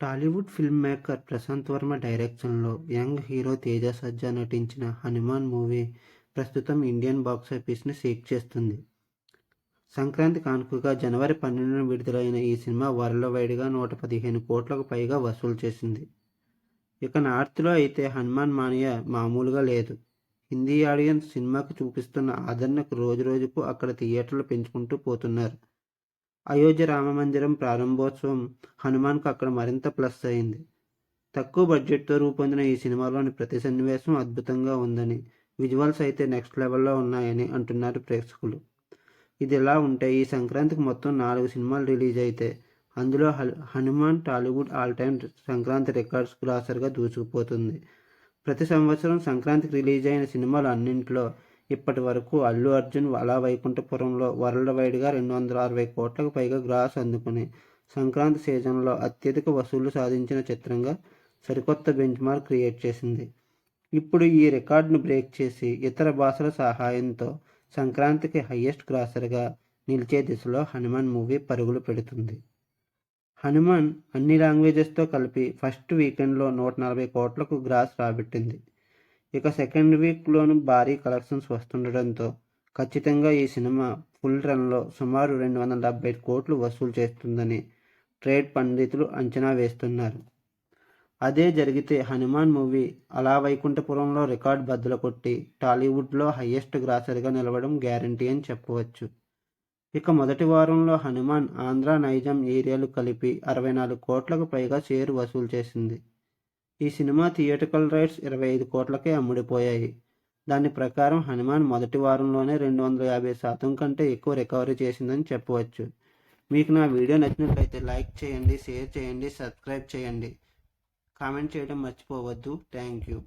Tollywood film maker Prashanth Varma డైరెక్షన్లో young hero Teja సజ్జా నటించిన Hanuman movie ప్రస్తుతం ఇండియన్ బాక్సాఫీస్ని షేక్ చేస్తుంది. సంక్రాంతి కానుకగా జనవరి 12న విడుదలైన ఈ సినిమా వరల్డ్ వైడ్గా 115 కోట్లకు పైగా వసూలు చేసింది. ఇక నార్త్లో అయితే హనుమాన్ మానియా మామూలుగా లేదు. హిందీ ఆడియన్స్ సినిమాకు చూపిస్తున్న ఆదరణకు రోజురోజుకు అక్కడ థియేటర్లు పెంచుకుంటూ పోతున్నారు. అయోధ్య రామమందిరం ప్రారంభోత్సవం హనుమాన్కు అక్కడ మరింత ప్లస్ అయింది. తక్కువ బడ్జెట్తో రూపొందిన ఈ సినిమాలోని ప్రతి సన్నివేశం అద్భుతంగా ఉందని, విజువల్స్ అయితే నెక్స్ట్ లెవెల్లో ఉన్నాయని అంటున్నారు ప్రేక్షకులు. ఇదిలా ఉంటే ఈ సంక్రాంతికి మొత్తం 4 సినిమాలు రిలీజ్ అయితే అందులో Hanuman Tollywood all time Sankranti records గ్రాసర్గా దూసుకుపోతుంది. ప్రతి సంవత్సరం సంక్రాంతికి రిలీజ్ అయిన సినిమాలు అన్నింటిలో ఇప్పటి వరకు అల్లు అర్జున్ అల వైకుంఠపురంలో వరల్డ్ వైడ్గా 260 కోట్లకు పైగా గ్రాస్ అందుకుని సంక్రాంతి సీజన్లో అత్యధిక వసూళ్లు సాధించిన చిత్రంగా సరికొత్త బెంచ్ మార్క్ క్రియేట్ చేసింది. ఇప్పుడు ఈ రికార్డును బ్రేక్ చేసి ఇతర భాషల సహాయంతో సంక్రాంతికి హయ్యెస్ట్ గ్రాసర్గా నిలిచే దిశలో హనుమాన్ మూవీ పరుగులు పెడుతుంది. హనుమాన్ అన్ని లాంగ్వేజెస్తో కలిపి ఫస్ట్ వీకెండ్లో 140 కోట్లకు గ్రాస్ రాబట్టింది. ఇక సెకండ్ వీక్లోనూ భారీ కలెక్షన్స్ వస్తుండటంతో ఖచ్చితంగా ఈ సినిమా ఫుల్ రన్లో సుమారు 270 కోట్లు వసూలు చేస్తుందని ట్రేడ్ పండితులు అంచనా వేస్తున్నారు. అదే జరిగితే హనుమాన్ మూవీ అలా వైకుంఠపురంలో రికార్డ్ బద్దలు కొట్టి టాలీవుడ్లో హయ్యెస్ట్ గ్రాసర్గా నిలవడం గ్యారంటీ అని చెప్పవచ్చు. ఇక మొదటి వారంలో హనుమాన్ ఆంధ్ర నైజాం ఏరియాలు కలిపి 64 కోట్లకు పైగా షేరు వసూలు చేసింది. ఈ సినిమా థియేట్రికల్ రైట్స్ 25 కోట్లకే అమ్ముడిపోయాయి. దాని ప్రకారం హనుమాన్ మొదటి వారంలోనే 250% కంటే ఎక్కువ రికవరీ చేసిందని చెప్పవచ్చు. మీకు నా వీడియో నచ్చినట్లయితే లైక్ చేయండి, షేర్ చేయండి, సబ్స్క్రైబ్ చేయండి, కామెంట్ చేయడం మర్చిపోవద్దు. Thank you.